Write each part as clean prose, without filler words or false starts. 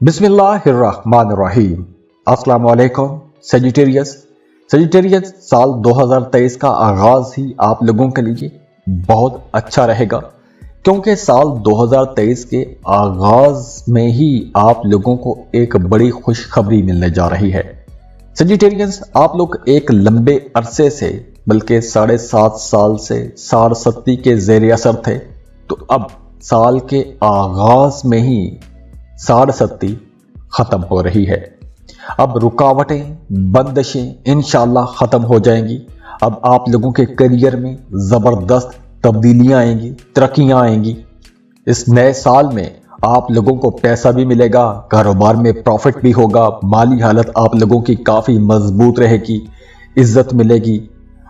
बिस्मिल्लाहिर्रहमानिर्रहीम। अस्सलाम वालेकुम सजिटेरियस साल 2023 का आगाज ही आप लोगों के लिए बहुत अच्छा रहेगा, क्योंकि साल 2023 के आगाज में ही आप लोगों को एक बड़ी खुशखबरी मिलने जा रही है। सजिटेरियस, आप लोग एक लंबे अरसे से बल्कि 7.5 साल से सारसती के ज़ेर असर थे, तो अब साल के आगाज में ही सारसती खत्म हो रही है। अब रुकावटें, बंदिशें इंशाल्लाह खत्म हो जाएंगी। अब आप लोगों के करियर में जबरदस्त तब्दीलियां आएंगी, तरक्कियां आएंगी। इस नए साल में आप लोगों को पैसा भी मिलेगा, कारोबार में प्रॉफिट भी होगा, माली हालत आप लोगों की काफी मजबूत रहेगी, इज्जत मिलेगी,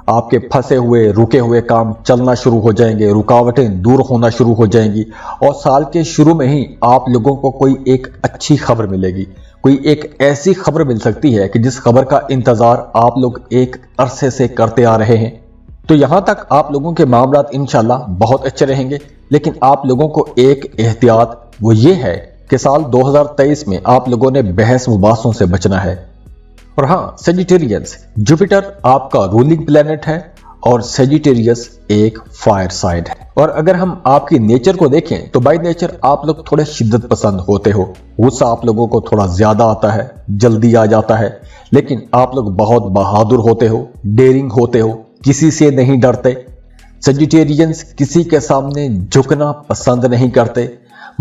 आपके फंसे हुए रुके हुए काम चलना शुरू हो जाएंगे, रुकावटें दूर होना शुरू हो जाएंगी और साल के शुरू में ही आप लोगों को कोई एक अच्छी खबर मिलेगी। कोई एक ऐसी खबर मिल सकती है कि जिस खबर का इंतजार आप लोग एक अरसे से करते आ रहे हैं। तो यहां तक आप लोगों के मामलात इंशाल्लाह बहुत अच्छे रहेंगे, लेकिन आप लोगों को एक एहतियात वो ये है कि साल 2023 में आप लोगों ने बहस मुबासों से बचना है। और हाँ सेजिटेरियस, जुपिटर आपका रूलिंग प्लेनेट है और सेजिटेरियस एक फायर साइड है। और अगर हम आपकी नेचर को देखें तो बाय नेचर आप लोग थोड़े शिद्दत पसंद होते हो, गुस्सा आप लोगों को थोड़ा ज्यादा आता है, जल्दी आ जाता है, लेकिन आप लोग बहुत बहादुर होते हो, डेयरिंग होते हो, किसी से नहीं डरते। सेजिटेरियंस किसी के सामने झुकना पसंद नहीं करते,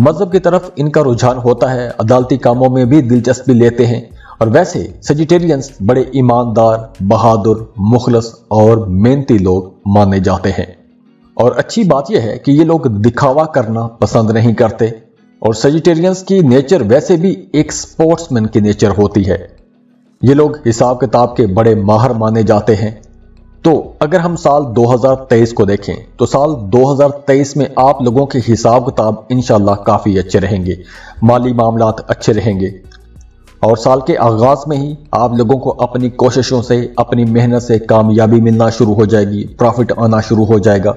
मजहब की तरफ इनका रुझान होता है, अदालती कामों में भी दिलचस्पी लेते हैं। और वैसे सेजिटेरियंस बड़े ईमानदार, बहादुर, मुखलस और मेहनती लोग माने जाते हैं। और अच्छी बात यह है कि ये लोग दिखावा करना पसंद नहीं करते। और सेजिटेरियंस की नेचर वैसे भी एक स्पोर्ट्समैन की नेचर होती है। ये लोग हिसाब किताब के बड़े माहिर माने जाते हैं। तो अगर हम साल 2023 को देखें तो साल 2023 में आप लोगों के हिसाब किताब इंशाल्लाह काफी अच्छे रहेंगे, माली मामलात अच्छे रहेंगे और साल के आगाज में ही आप लोगों को अपनी कोशिशों से, अपनी मेहनत से कामयाबी मिलना शुरू हो जाएगी, प्रॉफिट आना शुरू हो जाएगा।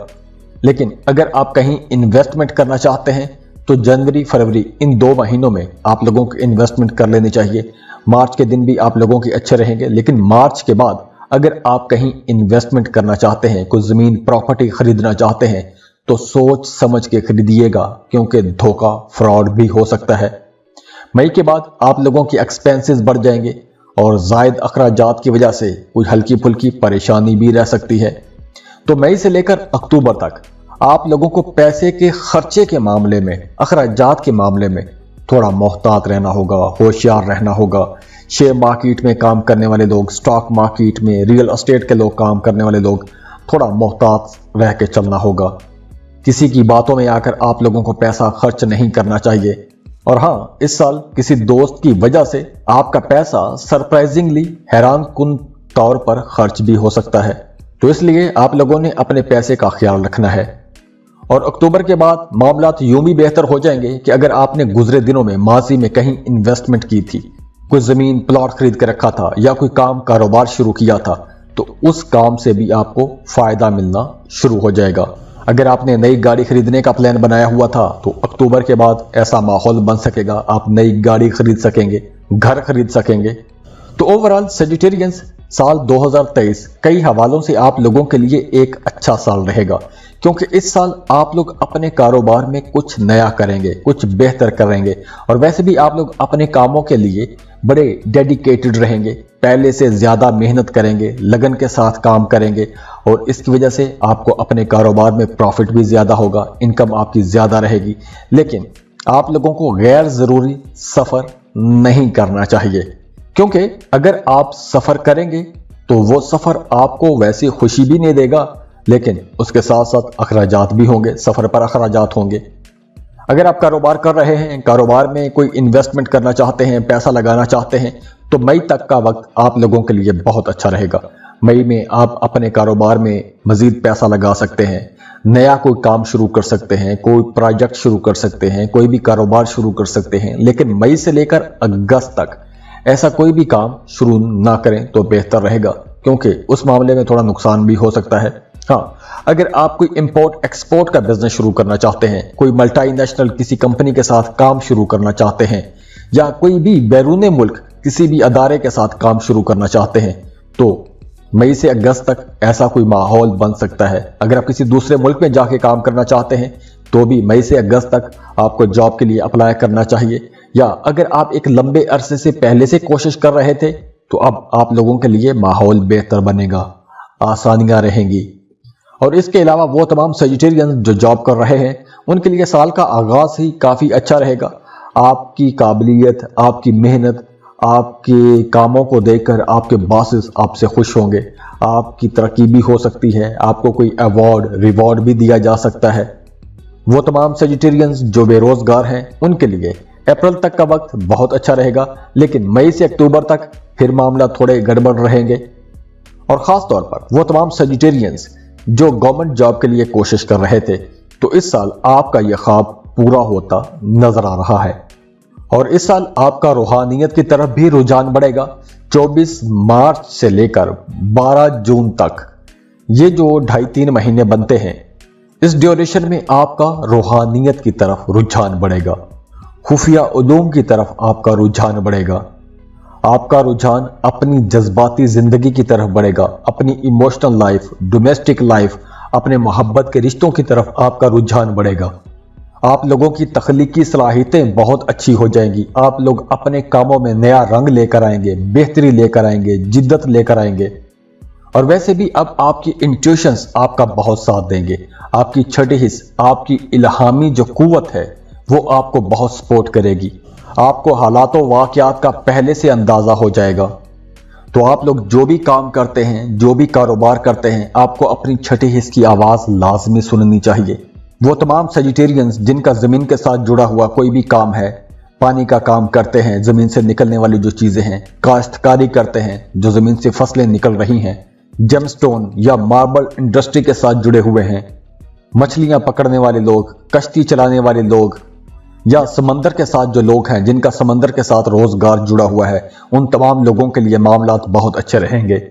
लेकिन अगर आप कहीं इन्वेस्टमेंट करना चाहते हैं तो जनवरी फरवरी इन 2 महीनों में आप लोगों को इन्वेस्टमेंट कर लेनी चाहिए। मार्च के दिन भी आप लोगों के अच्छे रहेंगे, लेकिन मार्च के बाद अगर आप कहीं इन्वेस्टमेंट करना चाहते हैं, कोई जमीन प्रॉपर्टी खरीदना चाहते हैं, तो सोच समझ के खरीदिएगा, क्योंकि धोखा, फ्रॉड भी हो सकता है। मई के बाद आप लोगों की एक्सपेंसेस बढ़ जाएंगे और जायद अखराजात की वजह से कोई हल्की फुल्की परेशानी भी रह सकती है। तो मई से लेकर अक्टूबर तक आप लोगों को पैसे के खर्चे के मामले में, अखराजात के मामले में थोड़ा मोहतात रहना होगा, होशियार रहना होगा। शेयर मार्केट में काम करने वाले लोग, स्टॉक मार्केट में, रियल एस्टेट के लोग काम करने वाले लोग, थोड़ा मोहतात रह के चलना होगा। किसी की बातों में आकर आप लोगों को पैसा खर्च नहीं करना चाहिए। और हाँ, इस साल किसी दोस्त की वजह से आपका पैसा सरप्राइजिंगली हैरान कुन तौर पर खर्च भी हो सकता है, तो इसलिए आप लोगों ने अपने पैसे का ख्याल रखना है। और अक्टूबर के बाद मामलात यूं भी बेहतर हो जाएंगे कि अगर आपने गुजरे दिनों में माजी में कहीं इन्वेस्टमेंट की थी, कोई जमीन प्लॉट खरीद कर रखा था या कोई काम कारोबार शुरू किया था, तो उस काम से भी आपको फायदा मिलना शुरू हो जाएगा। अगर आपने नई गाड़ी खरीदने का प्लान बनाया हुआ था तो अक्टूबर के बाद ऐसा माहौल बन सकेगा, आप नई गाड़ी खरीद सकेंगे, घर खरीद सकेंगे। तो ओवरऑल सेजिटेरियंस साल 2023 कई हवालों से आप लोगों के लिए एक अच्छा साल रहेगा, क्योंकि इस साल आप लोग अपने कारोबार में कुछ नया करेंगे, कुछ बेहतर करेंगे और वैसे भी आप लोग अपने कामों के लिए बड़े डेडिकेटेड रहेंगे, पहले से ज्यादा मेहनत करेंगे, लगन के साथ काम करेंगे और इसकी वजह से आपको अपने कारोबार में प्रॉफिट भी ज्यादा होगा, इनकम आपकी ज्यादा रहेगी। लेकिन आप लोगों को गैर जरूरी सफर नहीं करना चाहिए, क्योंकि अगर आप सफर करेंगे तो वो सफर आपको वैसी खुशी भी नहीं देगा, लेकिन उसके साथ साथ अखराजात भी होंगे, सफर पर अखराजात होंगे। अगर आप कारोबार कर रहे हैं, कारोबार में कोई इन्वेस्टमेंट करना चाहते हैं, पैसा लगाना चाहते हैं, तो मई तक का वक्त आप लोगों के लिए बहुत अच्छा रहेगा। मई में आप अपने कारोबार में मजीद पैसा लगा सकते हैं, नया कोई काम शुरू कर सकते हैं, कोई प्रोजेक्ट शुरू कर सकते हैं, कोई भी कारोबार शुरू कर सकते हैं। लेकिन मई से लेकर अगस्त तक ऐसा कोई भी काम शुरू ना करें तो बेहतर रहेगा, क्योंकि उस मामले में थोड़ा नुकसान भी हो सकता है। हाँ, अगर आप कोई इंपोर्ट एक्सपोर्ट का बिजनेस शुरू करना चाहते हैं, कोई मल्टीनेशनल किसी कंपनी के साथ काम शुरू करना चाहते हैं, या कोई भी बैरून मुल्क किसी भी अदारे के साथ काम शुरू करना चाहते हैं तो मई से अगस्त तक ऐसा कोई माहौल बन सकता है। अगर आप किसी दूसरे मुल्क में जाके काम करना चाहते हैं तो भी मई से अगस्त तक आपको जॉब के लिए अप्लाई करना चाहिए। या अगर आप एक लंबे अरसे से पहले से कोशिश कर रहे थे तो अब आप लोगों के लिए माहौल बेहतर बनेगा, आसानियां रहेंगी। और इसके अलावा वो तमाम सजिटेरियन जो जॉब कर रहे हैं उनके लिए साल का आगाज ही काफ़ी अच्छा रहेगा। आपकी काबिलियत, आपकी मेहनत, आपके कामों को देखकर आपके बॉसेस आपसे खुश होंगे, आपकी तरक्की भी हो सकती है, आपको कोई अवार्ड रिवॉर्ड भी दिया जा सकता है। वो तमाम सजिटेरियंस जो बेरोजगार हैं उनके लिए अप्रैल तक का वक्त बहुत अच्छा रहेगा, लेकिन मई से अक्टूबर तक फिर मामला थोड़े गड़बड़ रहेंगे। और ख़ास तौर पर वो तमाम सजिटेरियंस जो गवर्नमेंट जॉब के लिए कोशिश कर रहे थे तो इस साल आपका यह ख्वाब पूरा होता नजर आ रहा है। और इस साल आपका रूहानियत की तरफ भी रुझान बढ़ेगा। 24 मार्च से लेकर 12 जून तक ये जो 2.5-3 महीने बनते हैं, इस ड्यूरेशन में आपका रूहानियत की तरफ रुझान बढ़ेगा, खुफिया उलूम की तरफ आपका रुझान बढ़ेगा, आपका रुझान अपनी जज्बाती जिंदगी की तरफ बढ़ेगा, अपनी इमोशनल लाइफ, डोमेस्टिक लाइफ, अपने मोहब्बत के रिश्तों की तरफ आपका रुझान बढ़ेगा। आप लोगों की तख्लीकी सलाहियतें बहुत अच्छी हो जाएंगी। आप लोग अपने कामों में नया रंग लेकर आएंगे, बेहतरी लेकर आएंगे, जिद्दत लेकर आएंगे। और वैसे भी अब आपकी इंट्यूशंस आपका बहुत साथ देंगे। आपकी छठी हिस्स, आपकी इल्हामी जो कुव्वत है वो आपको बहुत सपोर्ट करेगी। आपको हालातों वाक़यात का पहले से अंदाज़ा हो जाएगा। तो आप लोग जो भी काम करते हैं, जो भी कारोबार करते हैं, आपको अपनी छठी हिस्स की आवाज़ लाजमी सुननी चाहिए। वो तमाम सजिटेरियंस जिनका ज़मीन के साथ जुड़ा हुआ कोई भी काम है, पानी का काम करते हैं, ज़मीन से निकलने वाली जो चीज़ें हैं, काश्तकारी करते हैं, जो ज़मीन से फसलें निकल रही हैं, जेमस्टोन या मार्बल इंडस्ट्री के साथ जुड़े हुए हैं, मछलियाँ पकड़ने वाले लोग, कश्ती चलाने वाले लोग, या समंदर के साथ जो लोग हैं जिनका समंदर के साथ रोज़गार जुड़ा हुआ है, उन तमाम लोगों के लिए मामलात बहुत अच्छे रहेंगे।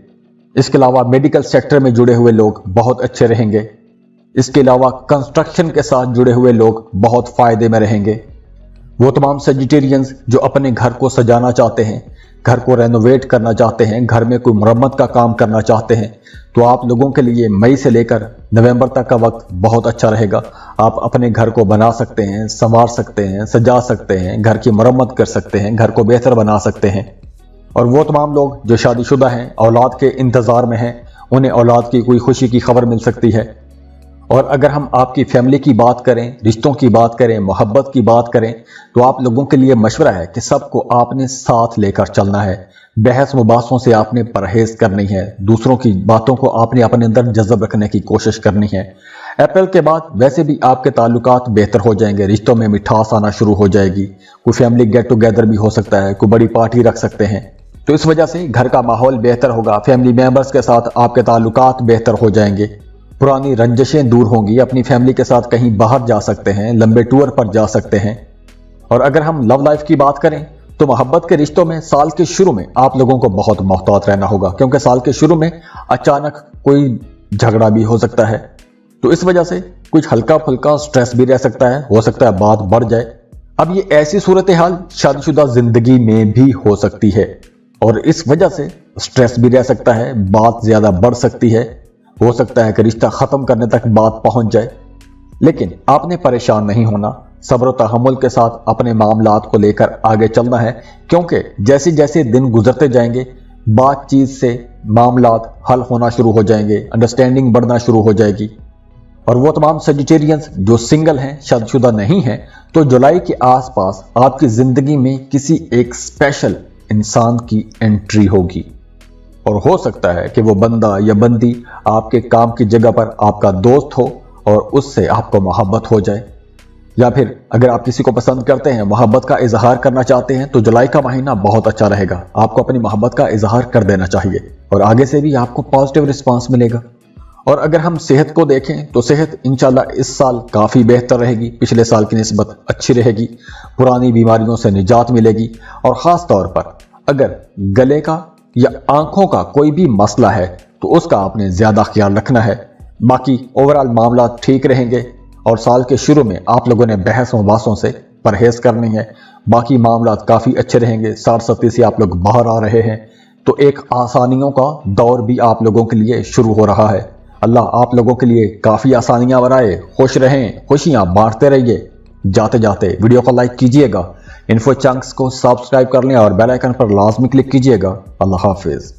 इसके अलावा मेडिकल सेक्टर में जुड़े हुए लोग बहुत अच्छे रहेंगे। इसके अलावा कंस्ट्रक्शन के साथ जुड़े हुए लोग बहुत फ़ायदे में रहेंगे। वो तमाम सजिटेरियंस जो अपने घर को सजाना चाहते हैं, घर को रेनोवेट करना चाहते हैं, घर में कोई मरम्मत का काम करना चाहते हैं, तो आप लोगों के लिए मई से लेकर नवंबर तक का वक्त बहुत अच्छा रहेगा। आप अपने घर को बना सकते हैं, संवार सकते हैं, सजा सकते हैं, घर की मरम्मत कर सकते हैं, घर को बेहतर बना सकते हैं। और वो तमाम लोग जो शादीशुदा हैं, औलाद के इंतज़ार में हैं, उन्हें औलाद की कोई खुशी की खबर मिल सकती है। और अगर हम आपकी फैमिली की बात करें, रिश्तों की बात करें, मोहब्बत की बात करें, तो आप लोगों के लिए मशवरा है कि सबको आपने साथ लेकर चलना है। बहस मुबासों से आपने परहेज करनी है, दूसरों की बातों को आपने अपने अंदर जज़ब रखने की कोशिश करनी है। अप्रैल के बाद वैसे भी आपके ताल्लुकात बेहतर हो जाएंगे, रिश्तों में मिठास आना शुरू हो जाएगी। कोई फैमिली गेट टुगेदर भी हो सकता है, कोई बड़ी पार्टी रख सकते हैं, तो इस वजह से घर का माहौल बेहतर होगा। फैमिली मेंबर्स के साथ आपके ताल्लुकात बेहतर हो जाएंगे, पुरानी रंजशें दूर होंगी, अपनी फैमिली के साथ कहीं बाहर जा सकते हैं, लंबे टूर पर जा सकते हैं। और अगर हम लव लाइफ की बात करें तो मोहब्बत के रिश्तों में साल के शुरू में आप लोगों को बहुत मोहतात रहना होगा, क्योंकि साल के शुरू में अचानक कोई झगड़ा भी हो सकता है। तो इस वजह से कुछ हल्का फुल्का स्ट्रेस भी रह सकता है, हो सकता है बात बढ़ जाए। अब ये ऐसी सूरत हाल शादीशुदा जिंदगी में भी हो सकती है और इस वजह से स्ट्रेस भी रह सकता है, बात ज्यादा बढ़ सकती है, हो सकता है कि रिश्ता खत्म करने तक बात पहुंच जाए। लेकिन आपने परेशान नहीं होना, सब्र तहम्मुल के साथ अपने मामलात को लेकर आगे चलना है, क्योंकि जैसे जैसे दिन गुजरते जाएंगे बातचीत से मामलात हल होना शुरू हो जाएंगे, अंडरस्टैंडिंग बढ़ना शुरू हो जाएगी। और वो तमाम सजिटेरियंस जो सिंगल हैं, शादीशुदा नहीं हैं, तो जुलाई के आसपास आपकी जिंदगी में किसी एक स्पेशल इंसान की एंट्री होगी और हो सकता है कि वो बंदा या बंदी आपके काम की जगह पर आपका दोस्त हो और उससे आपको मोहब्बत हो जाए। या फिर अगर आप किसी को पसंद करते हैं, मोहब्बत का इजहार करना चाहते हैं, तो जुलाई का महीना बहुत अच्छा रहेगा। आपको अपनी मोहब्बत का इजहार कर देना चाहिए और आगे से भी आपको पॉजिटिव रिस्पांस मिलेगा। और अगर हम सेहत को देखें तो सेहत इंशाल्लाह इस साल काफ़ी बेहतर रहेगी, पिछले साल की निस्बत अच्छी रहेगी, पुरानी बीमारियों से निजात मिलेगी। और ख़ास तौर पर अगर गले का या आंखों का कोई भी मसला है तो उसका आपने ज़्यादा ख्याल रखना है। बाकी ओवरऑल मामला ठीक रहेंगे और साल के शुरू में आप लोगों ने बहस मुबासों से پرہیز کرنی ہے، باقی معاملات کافی اچھے رہیں گے۔ 60-70 سے آپ لوگ باہر آ رہے ہیں تو ایک آسانیوں کا دور بھی آپ لوگوں کے لیے شروع ہو رہا ہے۔ اللہ آپ لوگوں کے لیے کافی آسانیاں بنائے، خوش رہیں، خوشیاں بانٹتے رہیے۔ جاتے جاتے ویڈیو کو لائک کیجئے گا، انفو چنکس کو سبسکرائب کر لیں اور بیل آئیکن پر لازمی کلک کیجئے گا۔ اللہ حافظ۔